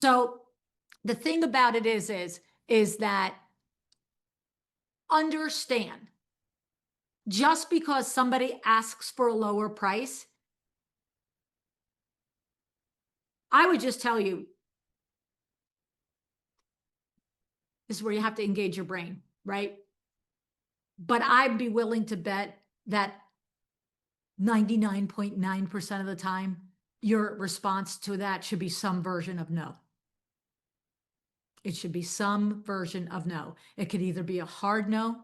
So the thing about it is that understand, just because somebody asks for a lower price, I would just tell you, this is where you have to engage your brain, right? But I'd be willing to bet that 99.9% of the time, your response to that should be some version of no. It should be some version of no. It could either be a hard no,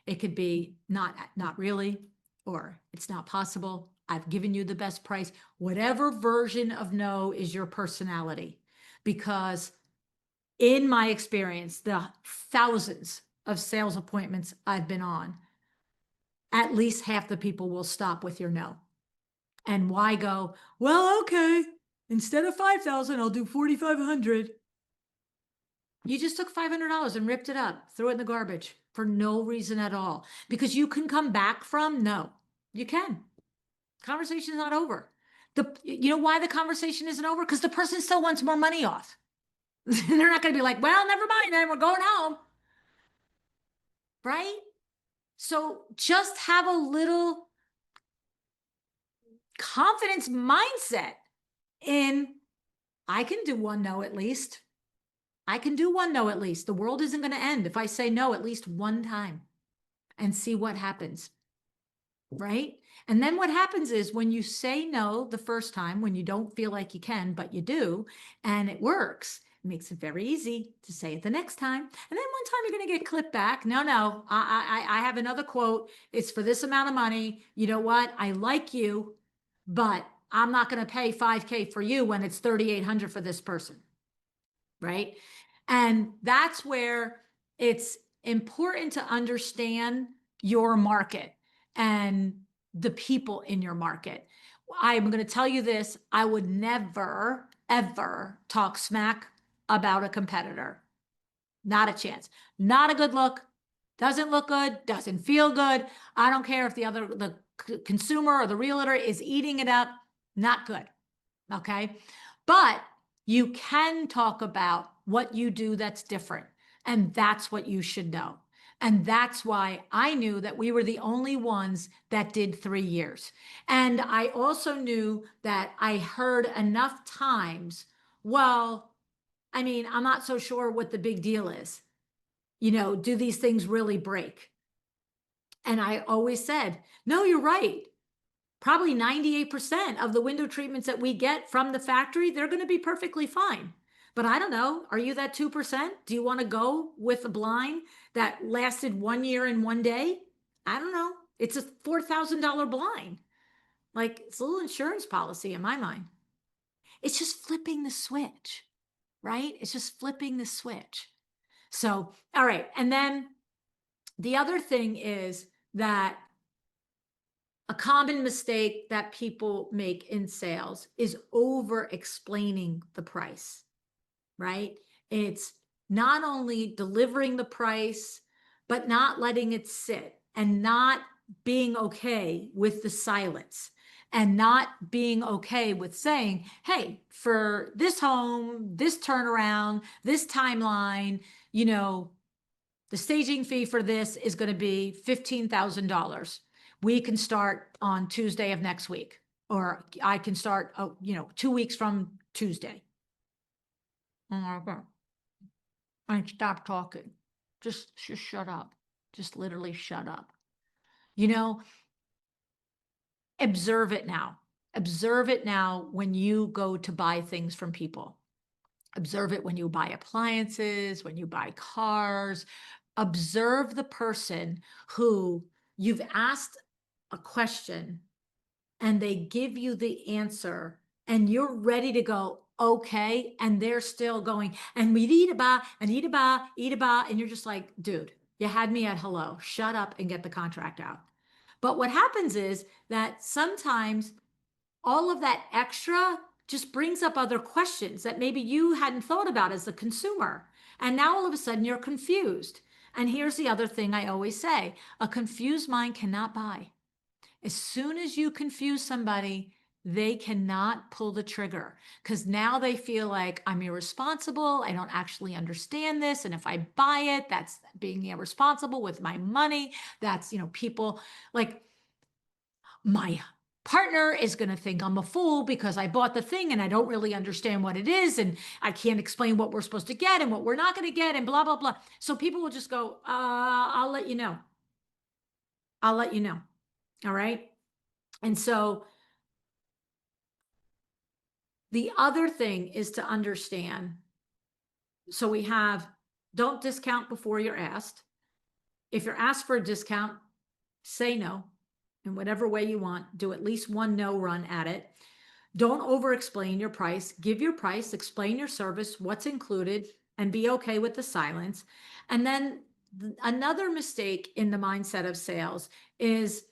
it could be not really, or it's not possible. I've given you the best price. Whatever version of no is your personality. Because in my experience, the thousands of sales appointments I've been on, at least half the people will stop with your no. And why go, well, okay, instead of 5,000, I'll do 4,500. You just took $500 and ripped it up, threw it in the garbage for no reason at all. Because you can come back from no, you can. Conversation's not over. You know why the conversation isn't over? Because the person still wants more money off. They're not going to be like, well, never mind, then we're going home. Right? So just have a little confidence mindset in, I can do one no at least. I can do one no at least. The world isn't going to end if I say no at least one time and see what happens. Right? And then what happens is when you say no the first time, when you don't feel like you can, but you do, and it works, it makes it very easy to say it the next time. And then one time you're going to get clipped back. No, I have another quote. It's for this amount of money. You know what? I like you, but I'm not going to pay $5,000 for you when it's $3,800 for this person. Right? And that's where it's important to understand your market and the people in your market. I'm going to tell you this. I would never, ever talk smack about a competitor. Not a chance. Not a good look. Doesn't look good. Doesn't feel good. I don't care if the consumer or the realtor is eating it up. Not good. Okay. But you can talk about what you do that's different. And that's what you should know. And that's why I knew that we were the only ones that did 3 years. And I also knew that I heard enough times, well, I mean, I'm not so sure what the big deal is. You know, do these things really break? And I always said, no, you're right. Probably 98% of the window treatments that we get from the factory, they're going to be perfectly fine. But I don't know, are you that 2%? Do you want to go with a blind that lasted 1 year and 1 day? I don't know. It's a $4,000 blind. Like, it's a little insurance policy in my mind. It's just flipping the switch, right? It's just flipping the switch. So, all right. And then the other thing is that a common mistake that people make in sales is over explaining the price, right? It's not only delivering the price, but not letting it sit and not being okay with the silence and not being okay with saying, hey, for this home, this turnaround, this timeline, you know, the staging fee for this is going to be $15,000. We can start on Tuesday of next week, or I can start, 2 weeks from Tuesday. And stop talking. Just shut up. Just literally shut up. You know, observe it now. Observe it now when you go to buy things from people. Observe it when you buy appliances, when you buy cars. Observe the person who you've asked a question and they give you the answer and you're ready to go, okay, and they're still going, and we eat a ba, and eat a ba, and you're just like, dude, you had me at hello, shut up and get the contract out. But what happens is that sometimes all of that extra just brings up other questions that maybe you hadn't thought about as a consumer. And now all of a sudden you're confused. And here's the other thing I always say, a confused mind cannot buy. As soon as you confuse somebody, they cannot pull the trigger because now they feel like I'm irresponsible. I don't actually understand this. And if I buy it, that's being irresponsible with my money. That's, people like my partner is going to think I'm a fool because I bought the thing and I don't really understand what it is. And I can't explain what we're supposed to get and what we're not going to get and blah, blah, blah. So people will just go, I'll let you know. I'll let you know. All right. And so the other thing is to understand. So we have, don't discount before you're asked. If you're asked for a discount, say no in whatever way you want. Do at least one no run at it. Don't over explain your price. Give your price, explain your service, what's included, and be okay with the silence. And then another mistake in the mindset of sales is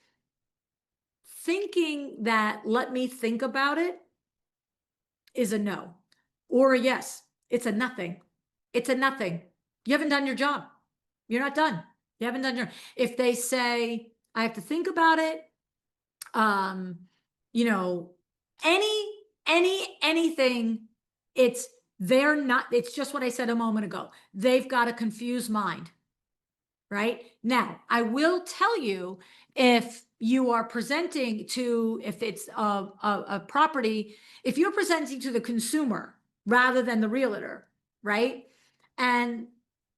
thinking that let me think about it is a no or a yes. It's a nothing. It's a nothing. You haven't done your job. You're not done. You haven't done your, if they say, I have to think about it, you know, anything, they're not, it's just what I said a moment ago. They've got a confused mind, right? Now, I will tell you, if you are presenting to, if it's a property, if you're presenting to the consumer rather than the realtor, right? And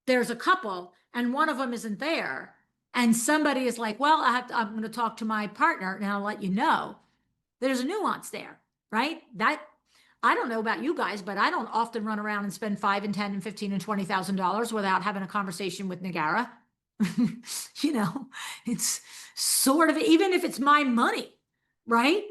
there's a couple and one of them isn't there, and somebody is like, well, I'm going to talk to my partner and I'll let you know. There's a nuance there, right? That, I don't know about you guys, but I don't often run around and spend $5 and $10 and $15 and $20,000 without having a conversation with Nagara. It's sort of, even if it's my money, right?